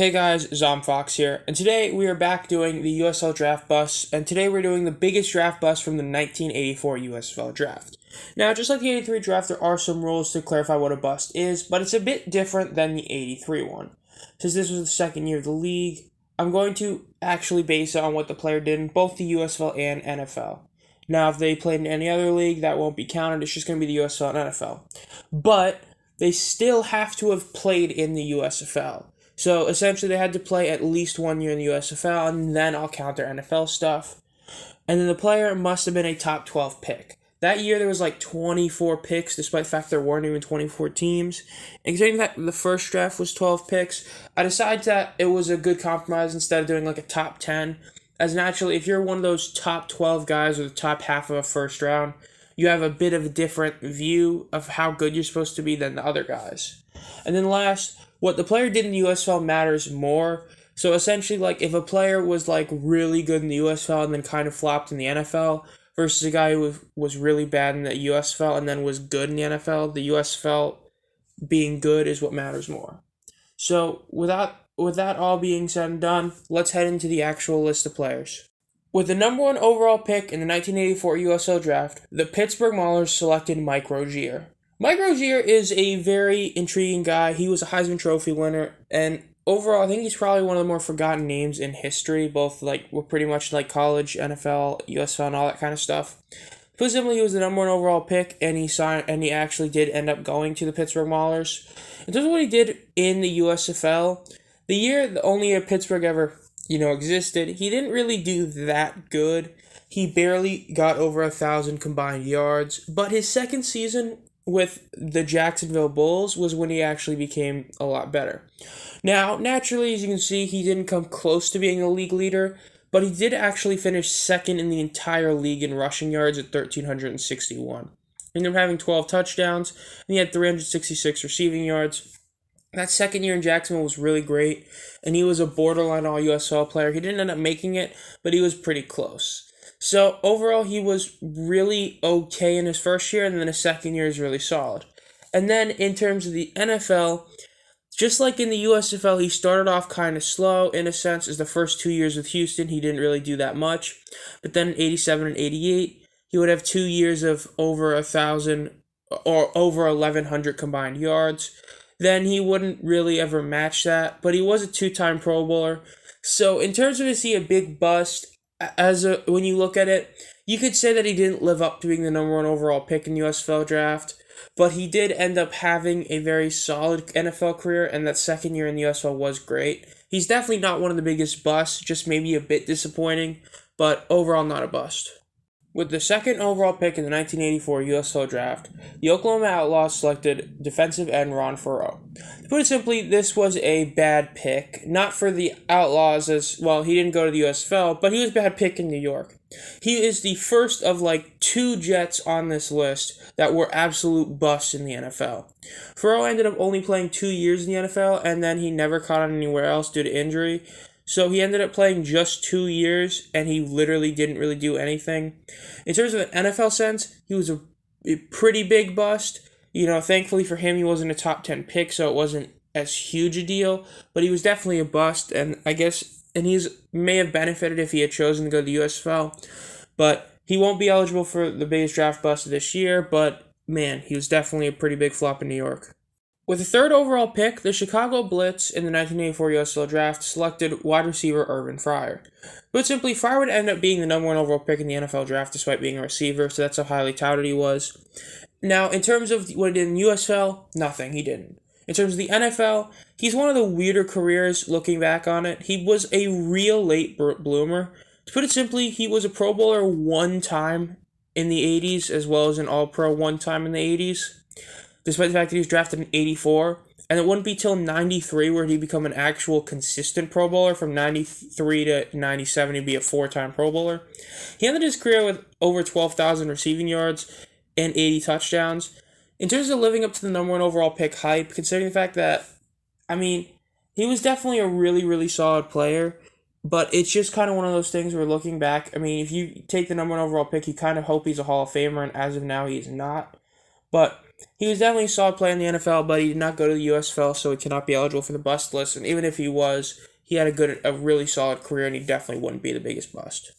Hey guys, Zomfox here, and today we are back doing the USFL draft bust, and today we're doing the biggest draft bust from the 1984 USFL draft. Now, just like the 83 draft, there are some rules to clarify what a bust is, but it's a bit different than the 83 one. Since this was the second year of the league, I'm going to actually base it on what the player did in both the USFL and NFL. Now, if they played in any other league, that won't be counted, it's just going to be the USFL and NFL. But they still have to have played in the USFL. So essentially they had to play at least 1 year in the USFL, and then I'll count their NFL stuff. And then the player must have been a top 12 pick. That year there was like 24 picks, despite the fact there weren't even 24 teams. And considering that the first draft was 12 picks, I decided that it was a good compromise instead of doing like a top 10. As naturally, if you're one of those top 12 guys or the top half of a first round, you have a bit of a different view of how good you're supposed to be than the other guys. And then last, what the player did in the USFL matters more. So essentially, like, if a player was, like, really good in the USFL and then kind of flopped in the NFL versus a guy who was really bad in the USFL and then was good in the USFL being good is what matters more. So with that all being said and done, let's head into the actual list of players. With the number 1 overall pick in the 1984 USFL draft, the Pittsburgh Maulers selected Mike Rozier. Mike Rozier is a very intriguing guy. He was a Heisman Trophy winner, and overall, I think he's probably one of the more forgotten names in history, both pretty much like college, NFL, USFL, and all that kind of stuff. Put simply, he was the number 1 overall pick, and he actually did end up going to the Pittsburgh Maulers. In terms of what he did in the USFL, the year the only year Pittsburgh ever existed, he didn't really do that good. He barely got over 1,000 combined yards, but his second season with the Jacksonville Bulls was when he actually became a lot better. Now, naturally, as you can see, he didn't come close to being a league leader, but he did actually finish second in the entire league in rushing yards at 1,361. He ended up having 12 touchdowns, and he had 366 receiving yards. That second year in Jacksonville was really great, and he was a borderline all-USFL player. He didn't end up making it, but he was pretty close. So overall, he was really okay in his first year, and then his second year is really solid. And then in terms of the NFL, just like in the USFL, he started off kind of slow in a sense. As the first 2 years with Houston, he didn't really do that much. But then in 87 and 88, he would have 2 years of over 1,000 or over 1,100 combined yards. Then he wouldn't really ever match that, but he was a 2-time Pro Bowler. So in terms of is he a big bust, when you look at it, you could say that he didn't live up to being the number 1 overall pick in the USFL draft, but he did end up having a very solid NFL career, and that second year in the USFL was great. He's definitely not one of the biggest busts, just maybe a bit disappointing, but overall not a bust. With the second overall pick in the 1984 USFL draft, the Oklahoma Outlaws selected defensive end Ron Fero. To put it simply, this was a bad pick. Not for the Outlaws, as well, he didn't go to the USFL, but he was a bad pick in New York. He is the first of 2 Jets on this list that were absolute busts in the NFL. Fero ended up only playing 2 years in the NFL, and then he never caught on anywhere else due to injury. So he ended up playing just 2 years, and he literally didn't really do anything. In terms of an NFL sense, he was a pretty big bust. Thankfully for him, he wasn't a top 10 pick, so it wasn't as huge a deal. But he was definitely a bust, and he may have benefited if he had chosen to go to the USFL. But he won't be eligible for the biggest draft bust of this year, but man, he was definitely a pretty big flop in New York. With the 3rd overall pick, the Chicago Blitz in the 1984 USFL draft selected wide receiver Irvin Fryer. Put simply, Fryer would end up being the number 1 overall pick in the NFL draft despite being a receiver, so that's how highly touted he was. Now, in terms of what he did in USFL, nothing, he didn't. In terms of the NFL, he's one of the weirder careers looking back on it. He was a real late bloomer. To put it simply, he was a Pro Bowler 1 time in the 80s as well as an All-Pro 1 time in the 80s. Despite the fact that he was drafted in 84, and it wouldn't be till 93 where he'd become an actual consistent Pro Bowler. From 93 to 97, he'd be a 4-time Pro Bowler. He ended his career with over 12,000 receiving yards and 80 touchdowns. In terms of living up to the number 1 overall pick hype, considering the fact that, he was definitely a really, really solid player, but it's just kind of one of those things where looking back, if you take the number 1 overall pick, you kind of hope he's a Hall of Famer, and as of now, he's not. But he was definitely a solid player in the NFL, but he did not go to the USFL, so he cannot be eligible for the bust list. And even if he was, he had a really solid career, and he definitely wouldn't be the biggest bust.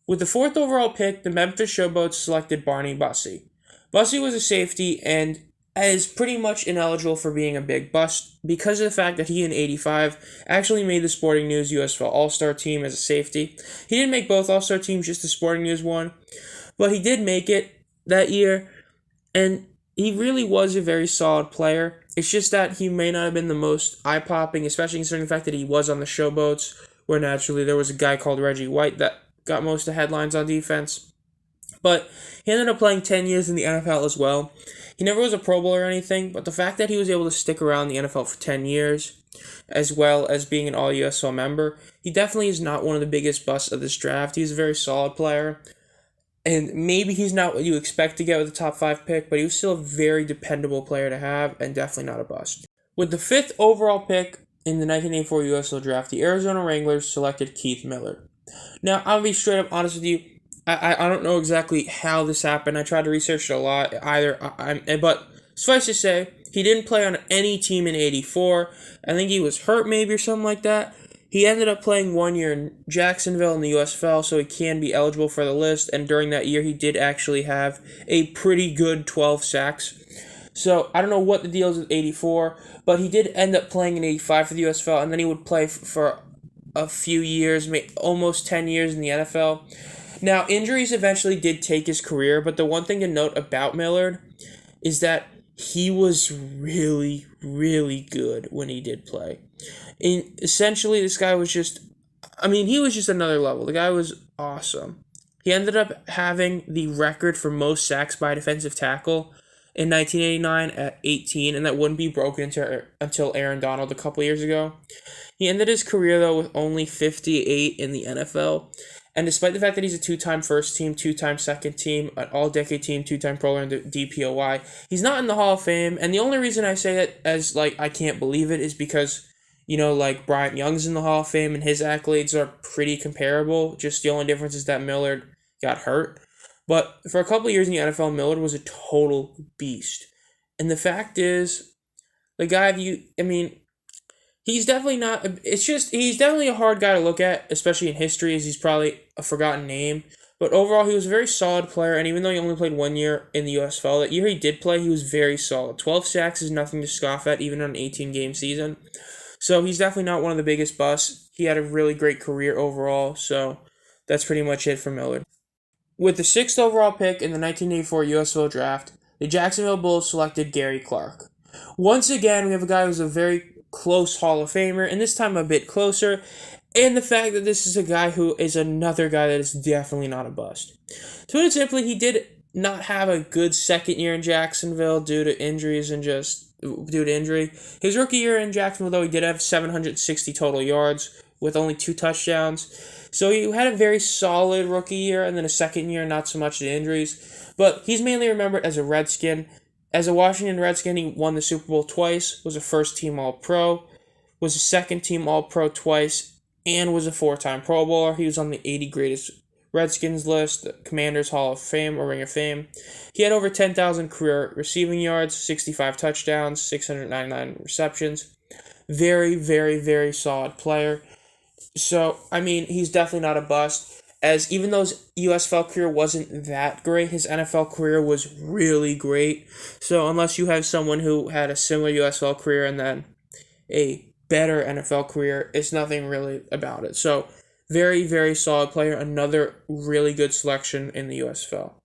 With the 4th overall pick, the Memphis Showboats selected Barney Bussie. Bussie was a safety and is pretty much ineligible for being a big bust because of the fact that he in '85 actually made the Sporting News USFL All-Star team as a safety. He didn't make both All-Star teams, just the Sporting News one, but he did make it that year, and he really was a very solid player. It's just that he may not have been the most eye-popping, especially considering the fact that he was on the Showboats, where naturally there was a guy called Reggie White that got most of the headlines on defense. But he ended up playing 10 years in the NFL as well. He never was a Pro Bowl or anything, but the fact that he was able to stick around the NFL for 10 years, as well as being an All-USFL member, he definitely is not one of the biggest busts of this draft. He's a very solid player, and maybe he's not what you expect to get with a top 5 pick, but he was still a very dependable player to have, and definitely not a bust. With the 5th overall pick in the 1984 USFL draft, the Arizona Wranglers selected Keith Millard. Now, I'm going to be straight up honest with you. I don't know exactly how this happened. I tried to research it a lot, but suffice to say, he didn't play on any team in '84. I think he was hurt maybe or something like that. He ended up playing 1 year in Jacksonville in the USFL, so he can be eligible for the list, and during that year, he did actually have a pretty good 12 sacks. So, I don't know what the deal is with '84, but he did end up playing in '85 for the USFL, and then he would play for a few years, almost 10 years in the NFL. Now, injuries eventually did take his career, but the one thing to note about Millard is that he was really, really good when he did play. And essentially, this guy was he was just another level. The guy was awesome. He ended up having the record for most sacks by a defensive tackle in 1989 at 18, and that wouldn't be broken until Aaron Donald a couple years ago. He ended his career, though, with only 58 in the NFL. And despite the fact that he's a 2-time first team, 2-time second team, an all-decade team, 2-time Pro Bowler, and DPOY, he's not in the Hall of Fame. And the only reason I say it as, I can't believe it is because, Bryant Young's in the Hall of Fame and his accolades are pretty comparable. Just the only difference is that Millard got hurt. But for a couple of years in the NFL, Millard was a total beast. And the fact is, the guy, he's definitely not, he's definitely a hard guy to look at, especially in history, as he's probably a forgotten name. But overall, he was a very solid player, and even though he only played 1 year in the USFL, that year he did play, he was very solid. 12 sacks is nothing to scoff at, even on an 18-game season. So he's definitely not one of the biggest busts. He had a really great career overall, so that's pretty much it for Millard. With the 6th overall pick in the 1984 USFL draft, the Jacksonville Bulls selected Gary Clark. Once again, we have a guy who's a very close Hall of Famer, and this time a bit closer, and the fact that this is a guy who is another guy that is definitely not a bust. To put it simply, he did not have a good second year in Jacksonville due to injuries and due to injury. His rookie year in Jacksonville, though, he did have 760 total yards with only 2 touchdowns. So he had a very solid rookie year, and then a second year, not so much the injuries. But he's mainly remembered as a Redskin. As a Washington Redskin, he won the Super Bowl twice, was a first-team All-Pro, was a second-team All-Pro twice, and was a 4-time Pro Bowler. He was on the 80 greatest Redskins list, the Commanders Hall of Fame or Ring of Fame. He had over 10,000 career receiving yards, 65 touchdowns, 699 receptions. Very, very, very solid player. So, he's definitely not a bust, as even though his USFL career wasn't that great, his NFL career was really great. So, unless you have someone who had a similar USFL career and then a better NFL career, it's nothing really about it. So, very, very solid player, another really good selection in the USFL.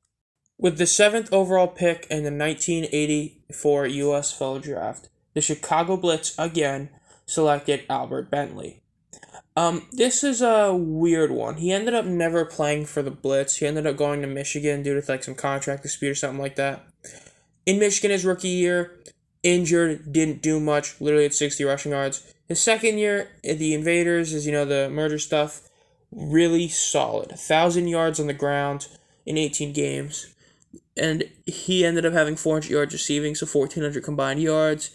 With the 7th overall pick in the 1984 USFL draft, the Chicago Blitz again selected Albert Bentley. This is a weird one. He ended up never playing for the Blitz. He ended up going to Michigan due to some contract dispute or something like that. In Michigan, his rookie year, injured, didn't do much, literally had 60 rushing yards. His second year, the Invaders, the merger stuff, really solid. 1,000 yards on the ground in 18 games. And he ended up having 400 yards receiving, so 1,400 combined yards.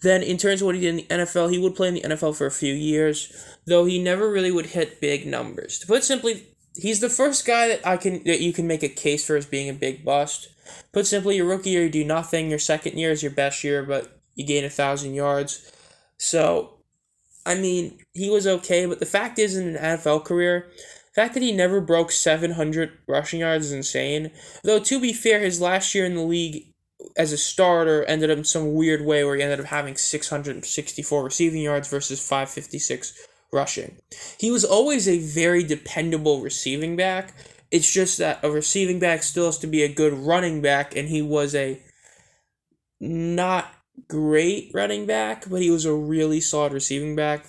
Then, in terms of what he did in the NFL, he would play in the NFL for a few years, though he never really would hit big numbers. To put it simply, he's the first guy that you can make a case for as being a big bust. Put simply, your rookie year, you do nothing. Your second year is your best year, but you gain 1,000 yards. So, I mean, he was okay, but the fact is, in an NFL career, the fact that he never broke 700 rushing yards is insane. Though, to be fair, his last year in the league as a starter ended up in some weird way where he ended up having 664 receiving yards versus 556 rushing. He was always a very dependable receiving back. It's just that a receiving back still has to be a good running back, and he was a not great running back, but he was a really solid receiving back.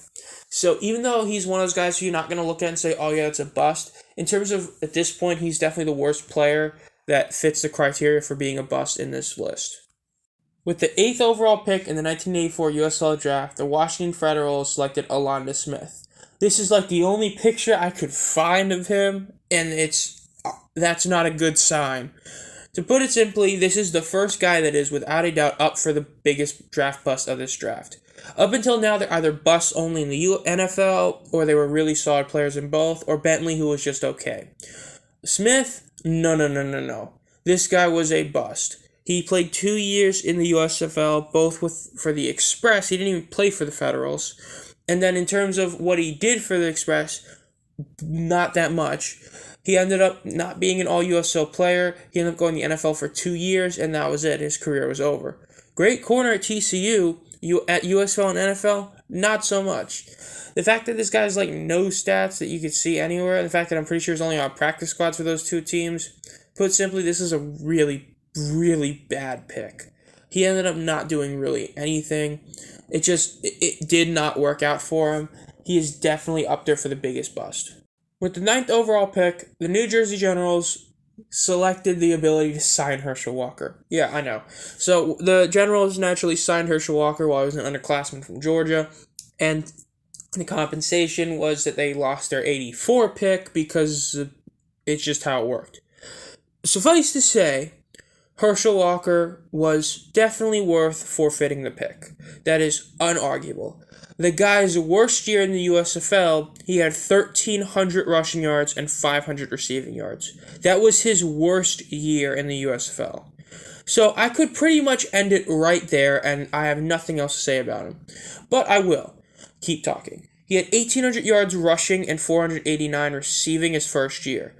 So even though he's one of those guys who you're not going to look at and say, oh yeah, it's a bust, in terms of, at this point, he's definitely the worst player that fits the criteria for being a bust in this list. With the 8th overall pick in the 1984 USFL draft, the Washington Federals selected Alonzo Smith. This is like the only picture I could find of him, and that's not a good sign. To put it simply, this is the first guy that is, without a doubt, up for the biggest draft bust of this draft. Up until now, they're either busts only in the NFL, or they were really solid players in both, or Bentley, who was just okay. Smith, no. This guy was a bust. He played 2 years in the USFL, both for the Express. He didn't even play for the Federals. And then in terms of what he did for the Express, not that much. He ended up not being an all-USFL player. He ended up going to the NFL for 2 years, and that was it. His career was over. Great corner at TCU. At USFL and NFL, not so much. The fact that this guy has no stats that you could see anywhere, and the fact that I'm pretty sure he's only on practice squads for those two teams, put simply, this is a really, really bad pick. He ended up not doing really anything. It did not work out for him. He is definitely up there for the biggest bust. With the 9th overall pick, the New Jersey Generals selected the ability to sign Herschel Walker. Yeah, I know. So the Generals naturally signed Herschel Walker while he was an underclassman from Georgia, and the compensation was that they lost their 84 pick because it's just how it worked. Suffice to say, Herschel Walker was definitely worth forfeiting the pick. That is unarguable. The guy's worst year in the USFL, he had 1,300 rushing yards and 500 receiving yards. That was his worst year in the USFL. So I could pretty much end it right there, and I have nothing else to say about him. But I will keep talking. He had 1,800 yards rushing and 489 receiving his first year.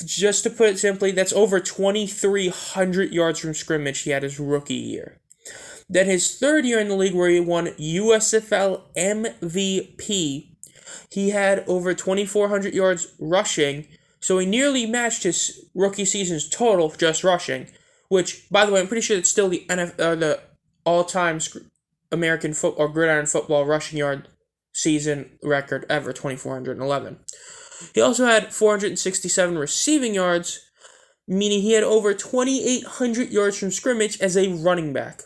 Just to put it simply, that's over 2,300 yards from scrimmage he had his rookie year. Then his third year in the league, where he won USFL MVP, he had over 2,400 yards rushing, so he nearly matched his rookie season's total just rushing, which, by the way, I'm pretty sure it's still the all-time American football, gridiron football rushing yard season record ever, 2,411. He also had 467 receiving yards, meaning he had over 2,800 yards from scrimmage as a running back.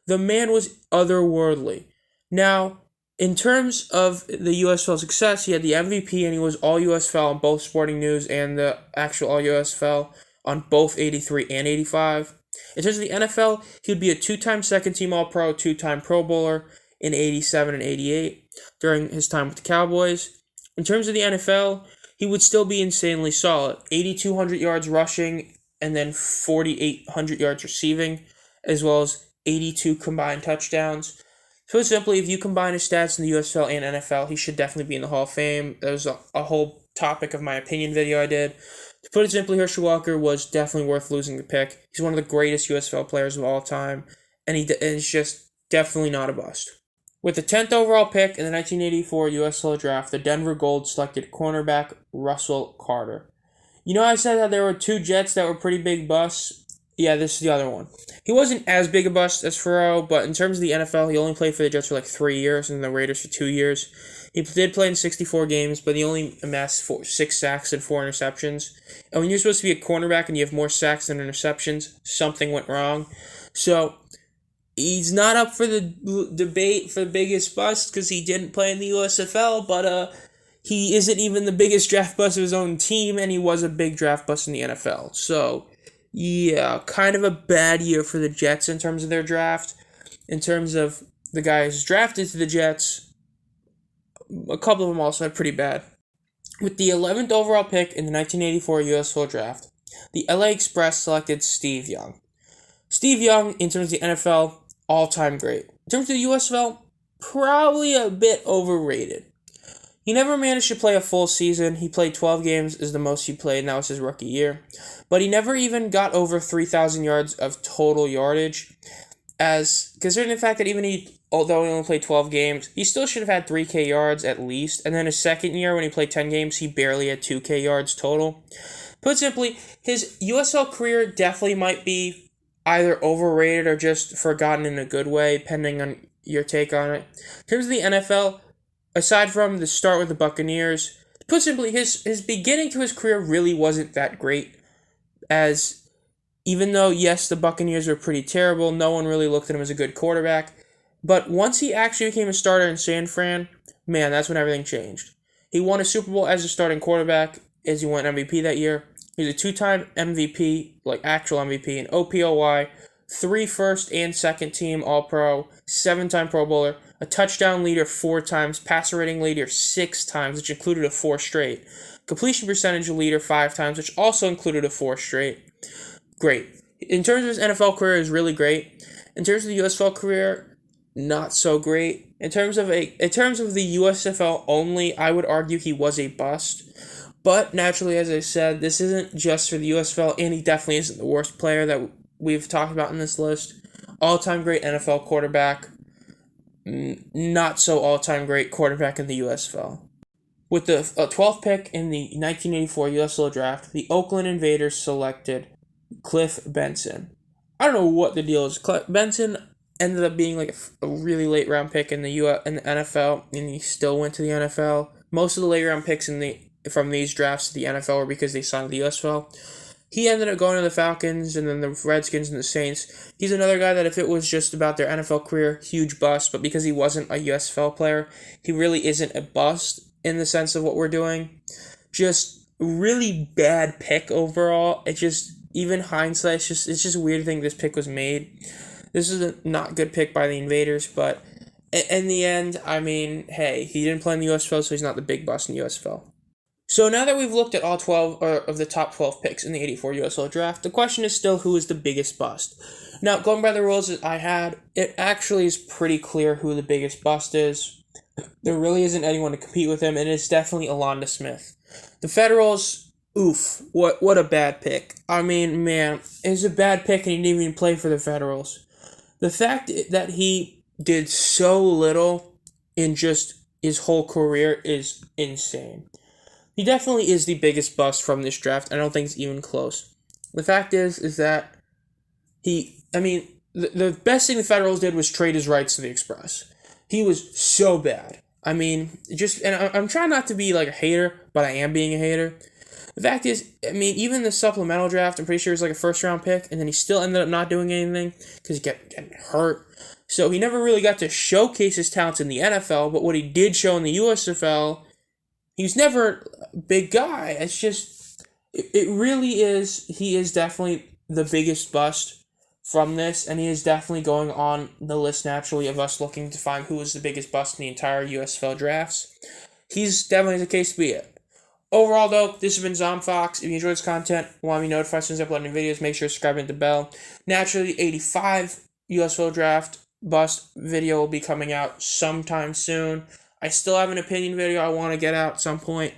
The man was otherworldly. Now, in terms of the USFL success, he had the MVP and he was all USFL on both Sporting News and the actual all USFL on both 83 and 85. In terms of the NFL, he would be a 2-time second-team All-Pro, 2-time Pro Bowler in 87 and 88 during his time with the Cowboys. In terms of the NFL, he would still be insanely solid. 8,200 yards rushing and then 4,800 yards receiving, as well as 82 combined touchdowns. Put simply, if you combine his stats in the USFL and NFL, he should definitely be in the Hall of Fame. That was a whole topic of my opinion video I did. To put it simply, Herschel Walker was definitely worth losing the pick. He's one of the greatest USFL players of all time, and it's just definitely not a bust. With the 10th overall pick in the 1984 USFL draft, the Denver Gold selected cornerback Russell Carter. You know, I said that there were two Jets that were pretty big busts. Yeah, this is the other one. He wasn't as big a bust as Fero, but in terms of the NFL, he only played for the Jets for 3 years and the Raiders for 2 years. He did play in 64 games, but he only amassed 6 sacks and 4 interceptions. And when you're supposed to be a cornerback and you have more sacks than interceptions, something went wrong. So he's not up for the debate for the biggest bust because he didn't play in the USFL, but he isn't even the biggest draft bust of his own team, and he was a big draft bust in the NFL. So yeah, kind of a bad year for the Jets in terms of their draft. In terms of the guys drafted to the Jets, a couple of them also had pretty bad. With the 11th overall pick in the 1984 USFL draft, the LA Express selected Steve Young. Steve Young, in terms of the NFL, all-time great. In terms of the USFL, probably a bit overrated. He never managed to play a full season. He played 12 games is the most he played, and that was his rookie year. But he never even got over 3,000 yards of total yardage. As considering the fact that although he only played 12 games, he still should have had 3K yards at least. And then his second year, when he played 10 games, he barely had 2K yards total. Put simply, his USL career definitely might be either overrated or just forgotten in a good way, depending on your take on it. In terms of the NFL, aside from the start with the Buccaneers, put simply, his beginning to his career really wasn't that great. As even though, yes, the Buccaneers were pretty terrible, no one really looked at him as a good quarterback. But once he actually became a starter in San Fran, man, that's when everything changed. He won a Super Bowl as a starting quarterback, as he won MVP that year. He's a 2-time MVP, like actual MVP, an OPOY, 3 first and second team All-Pro, 7-time Pro Bowler, a touchdown leader 4 times, passer rating leader 6 times, which included a 4 straight, completion percentage leader 5 times, which also included a 4 straight. Great. In terms of his NFL career, is really great. In terms of the USFL career, not so great. In terms of the USFL only, I would argue he was a bust. But naturally, as I said, this isn't just for the USFL, and he definitely isn't the worst player that we've talked about in this list. All-time great NFL quarterback, not so all-time great quarterback in the USFL. With the 12th pick in the 1984 USFL draft, the Oakland Invaders selected Cliff Benson. I don't know what the deal is. Benson ended up being like a really late round pick in the NFL, and he still went to the NFL. Most of the late round picks from these drafts to the NFL were because they signed the USFL. He ended up going to the Falcons and then the Redskins and the Saints. He's another guy that if it was just about their NFL career, huge bust, but because he wasn't a USFL player, he really isn't a bust in the sense of what we're doing. Just really bad pick overall. It just, even hindsight, it's just a weird thing this pick was made. This is a not good pick by the Invaders, but in the end, I mean, hey, he didn't play in the USFL, so he's not the big bust in the USFL. So now that we've looked at all 12 of the top 12 picks in the 84 USFL draft, the question is still who is the biggest bust. Now, going by the rules that I had, it actually is pretty clear who the biggest bust is. There really isn't anyone to compete with him, and it's definitely Alonzo Smith. The Federals, oof, what a bad pick. I mean, man, it's a bad pick and he didn't even play for the Federals. The fact that he did so little in just his whole career is insane. He definitely is the biggest bust from this draft. I don't think it's even close. The fact is that the best thing the Federals did was trade his rights to the Express. He was so bad. And I'm trying not to be like a hater, but I am being a hater. The fact is, even the supplemental draft, I'm pretty sure it was like a first-round pick, and then he still ended up not doing anything because he kept getting hurt. So he never really got to showcase his talents in the NFL, but what he did show in the USFL, he was never a big guy. It's just, it really is, he is definitely the biggest bust from this, and he is definitely going on the list naturally of us looking to find who is the biggest bust in the entire USFL drafts. He's definitely the case to be it. Overall, though, this has been ZomFox. If you enjoyed this content, want to be notified as soon as I upload new videos, make sure to subscribe and hit the bell. Naturally, the 85 USFL draft bust video will be coming out sometime soon. I still have an opinion video I want to get out at some point.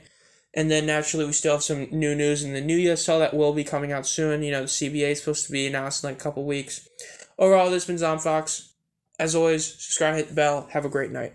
And then, naturally, we still have some new news in the new USFL that will be coming out soon. The CBA is supposed to be announced in like a couple weeks. Overall, this has been ZomFox. As always, subscribe, hit the bell. Have a great night.